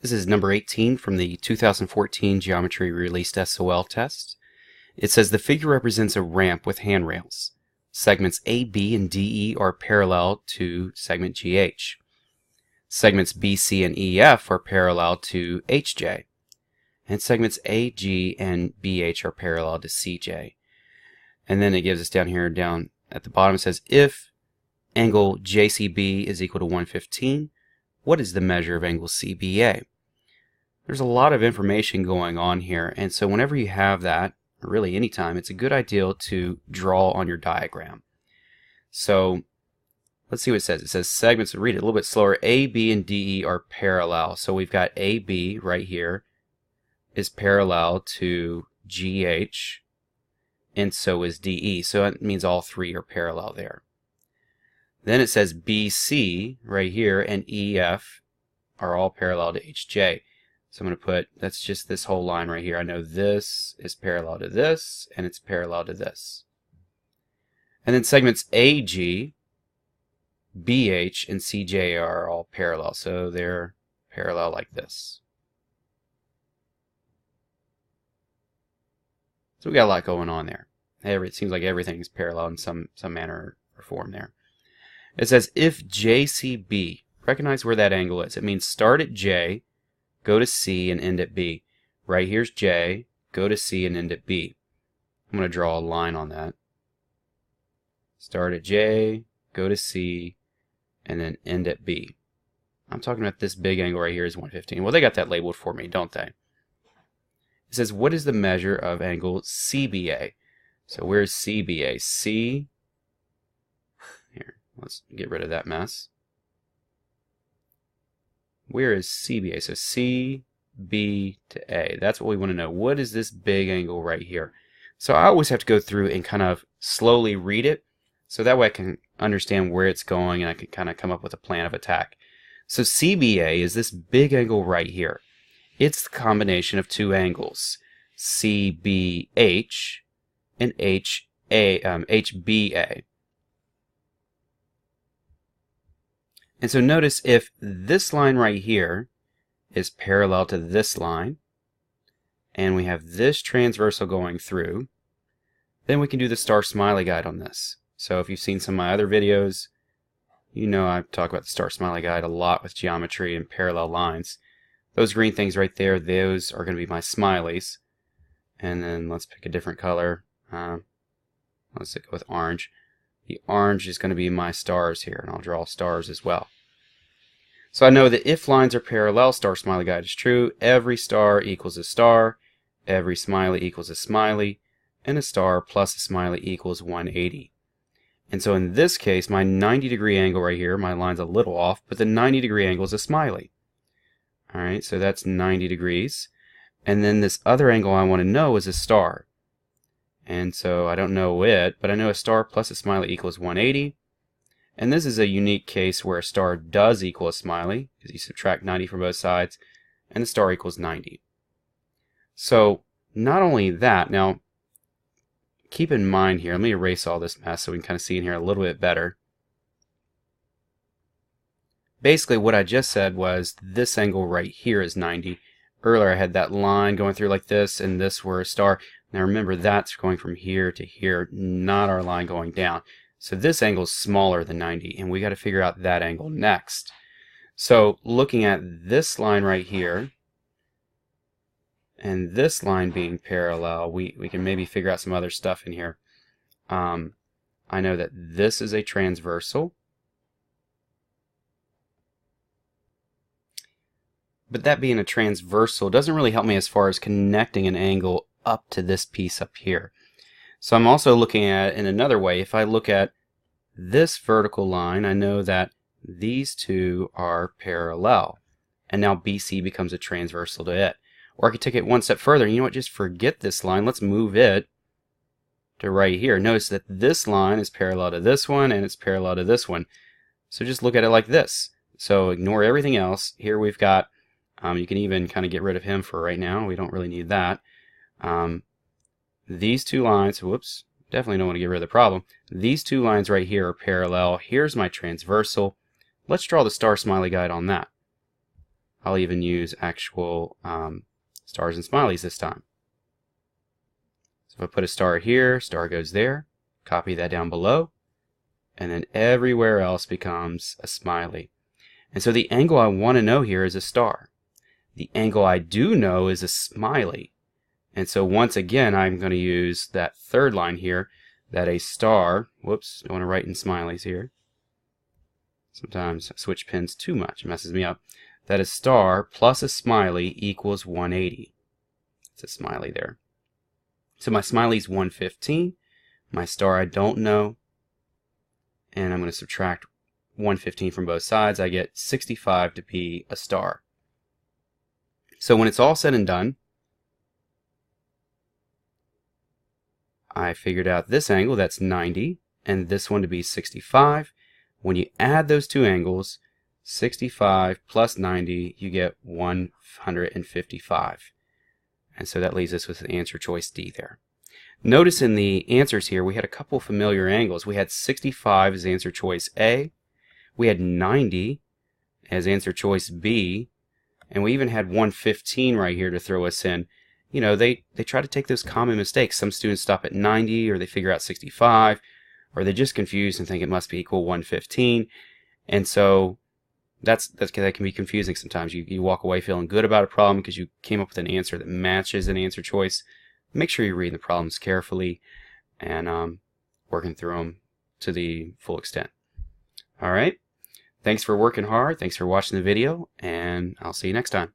This is number 18 from the 2014 Geometry Released SOL test. It says the figure represents a ramp with handrails. Segments A, B, and D, E are parallel to segment GH. Segments B, C, and EF are parallel to HJ. And segments AG and BH are parallel to CJ. And then it gives us down at the bottom, it says if angle JCB is equal to 115, what is the measure of angle CBA? There's a lot of information going on here, and so whenever you have that, or really anytime, it's a good idea to draw on your diagram. So let's see what it says. It says segments, read it a little bit slower, A, B, and D, E are parallel. So we've got AB right here is parallel to GH, and so is DE. So that means all three are parallel there. Then it says BC right here and EF are all parallel to HJ. So I'm going to put, that's just this whole line right here. I know this is parallel to this, and it's parallel to this. And then segments AG, BH, and CJ are all parallel. So they're parallel like this. So we got a lot going on there. It seems like everything is parallel in some manner or form there. It says if JCB, recognize where that angle is. It means start at J, go to C, and end at B. Right here's J, go to C, and end at B. I'm going to draw a line on that. Start at J, go to C, and then end at B. I'm talking about this big angle right here is 115. Well, they got that labeled for me, don't they? It says, what is the measure of angle CBA? So where's CBA? C, here, let's get rid of that mess. Where is CBA? So C, B to A. That's what we want to know. What is this big angle right here? So I always have to go through and kind of slowly read it, so that way I can understand where it's going and I can kind of come up with a plan of attack. So CBA is this big angle right here. It's the combination of two angles, CBH and HBA. And so notice if this line right here is parallel to this line, and we have this transversal going through, then we can do the star smiley guide on this. So if you've seen some of my other videos, you know I talk about the star smiley guide a lot with geometry and parallel lines. Those green things right there, those are going to be my smileys. And then let's pick a different color. Let's go with orange. The orange is going to be my stars here, and I'll draw stars as well. So I know that if lines are parallel, star smiley guide is true. Every star equals a star. Every smiley equals a smiley. And a star plus a smiley equals 180. And so in this case, my 90-degree angle right here, my line's a little off, but the 90-degree angle is a smiley. Alright, so that's 90 degrees. And then this other angle I want to know is a star. And so I don't know it, but I know a star plus a smiley equals 180. And this is a unique case where a star does equal a smiley, because you subtract 90 from both sides, and the star equals 90. So not only that, now keep in mind here, let me erase all this mess so we can kind of see in here a little bit better. Basically what I just said was this angle right here is 90. Earlier I had that line going through like this, and this were a star. Now remember, that's going from here to here, not our line going down. So this angle is smaller than 90, and we got to figure out that angle next. So looking at this line right here, and this line being parallel, we can maybe figure out some other stuff in here. I know that this is a transversal. But that being a transversal doesn't really help me as far as connecting an angle up to this piece up here. So I'm also looking at it in another way. If I look at this vertical line, I know that these two are parallel. And now BC becomes a transversal to it. Or I could take it one step further. You know what? Just forget this line. Let's move it to right here. Notice that this line is parallel to this one, and it's parallel to this one. So just look at it like this. So ignore everything else. Here we've got you can even kind of get rid of him for right now. We don't really need that. These two lines, whoops, definitely don't want to get rid of the problem. These two lines right here are parallel. Here's my transversal. Let's draw the star smiley guide on that. I'll even use actual stars and smileys this time. So if I put a star here, star goes there, copy that down below, and then everywhere else becomes a smiley. And so the angle I want to know here is a star. The angle I do know is a smiley. And so once again, I'm going to use that third line here, that a star, whoops, I want to write in smileys here. Sometimes I switch pens too much, it messes me up. That a star plus a smiley equals 180. It's a smiley there. So my smiley's 115. My star I don't know. And I'm going to subtract 115 from both sides. I get 65 to be a star. So when it's all said and done, I figured out this angle, that's 90, and this one to be 65. When you add those two angles, 65 plus 90, you get 155. And so that leaves us with the answer choice D there. Notice in the answers here, we had a couple familiar angles. We had 65 as answer choice A. We had 90 as answer choice B. And we even had 115 right here to throw us in. You know, they try to take those common mistakes. Some students stop at 90, or they figure out 65, or they're just confused and think it must be equal 115. And so that can be confusing sometimes. You walk away feeling good about a problem because you came up with an answer that matches an answer choice. Make sure you're reading the problems carefully and working through them to the full extent. All right. Thanks for working hard. Thanks for watching the video, and I'll see you next time.